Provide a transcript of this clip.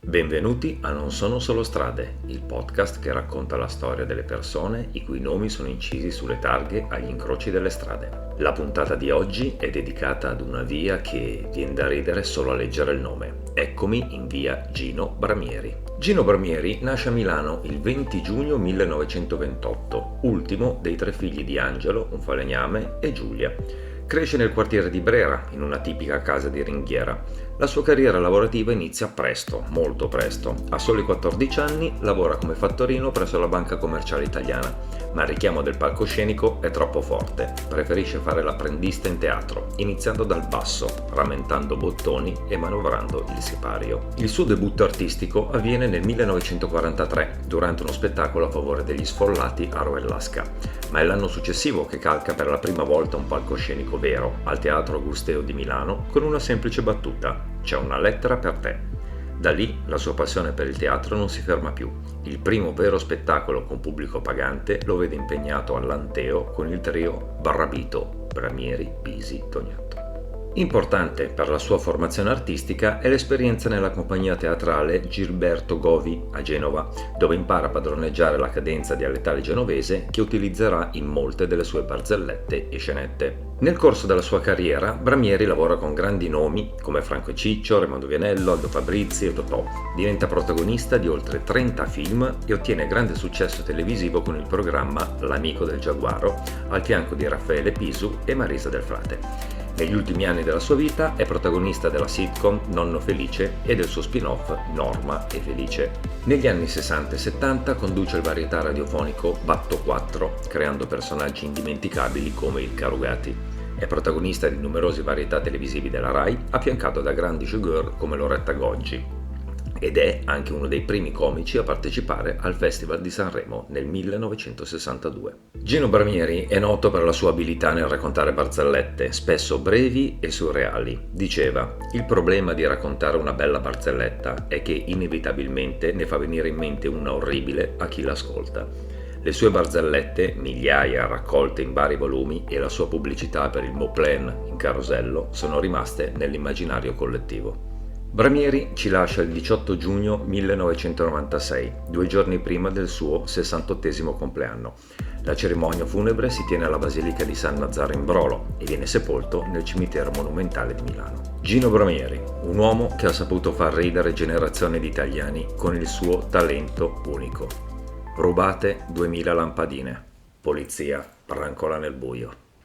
Benvenuti a Non sono solo strade, il podcast che racconta la storia delle persone i cui nomi sono incisi sulle targhe agli incroci delle strade. La puntata di oggi è dedicata ad una via che viene da ridere solo a leggere il nome. Eccomi in via Gino Bramieri. Gino Bramieri nasce a Milano il 20 giugno 1928, ultimo dei tre figli di Angelo, un falegname, e Giulia. Cresce nel quartiere di Brera, in una tipica casa di ringhiera. La sua carriera lavorativa inizia presto, molto presto. A soli 14 anni lavora come fattorino presso la Banca Commerciale Italiana, ma il richiamo del palcoscenico è troppo forte. Preferisce fare l'apprendista in teatro, iniziando dal basso, rammentando bottoni e manovrando il sipario. Il suo debutto artistico avviene nel 1943, durante uno spettacolo a favore degli sfollati a Roellasca, ma è l'anno successivo che calca per la prima volta un palcoscenico vero, al Teatro Augusteo di Milano, con una semplice battuta: "C'è una lettera per te". Da lì la sua passione per il teatro non si ferma più. Il primo vero spettacolo con pubblico pagante lo vede impegnato all'Anteo con il trio Barrabito, Bramieri, Bisi, Toniato. Importante per la sua formazione artistica è l'esperienza nella compagnia teatrale Gilberto Govi a Genova, dove impara a padroneggiare la cadenza dialettale genovese che utilizzerà in molte delle sue barzellette e scenette. Nel corso della sua carriera, Bramieri lavora con grandi nomi come Franco e Ciccio, Raimondo Vianello, Aldo Fabrizi e Totò. Diventa protagonista di oltre 30 film e ottiene grande successo televisivo con il programma L'amico del giaguaro, al fianco di Raffaele Pisu e Marisa del Frate. Negli ultimi anni della sua vita è protagonista della sitcom Nonno Felice e del suo spin-off Norma e Felice. Negli anni 60 e 70 conduce il varietà radiofonico Batto 4, creando personaggi indimenticabili come il Carugati. È protagonista di numerosi varietà televisivi della Rai, affiancato da grandi showgirl come Loretta Goggi. Ed è anche uno dei primi comici a partecipare al Festival di Sanremo nel 1962. Gino Bramieri è noto per la sua abilità nel raccontare barzellette, spesso brevi e surreali. Diceva: "Il problema di raccontare una bella barzelletta è che inevitabilmente ne fa venire in mente una orribile a chi l'ascolta". Le sue barzellette, migliaia raccolte in vari volumi, e la sua pubblicità per il Moplen in carosello sono rimaste nell'immaginario collettivo. Bramieri ci lascia il 18 giugno 1996, 2 giorni prima del suo 68esimo compleanno. La cerimonia funebre si tiene alla Basilica di San Nazzaro in Brolo e viene sepolto nel cimitero monumentale di Milano. Gino Bramieri, un uomo che ha saputo far ridere generazioni di italiani con il suo talento unico. Rubate 2000 lampadine. Polizia brancola nel buio.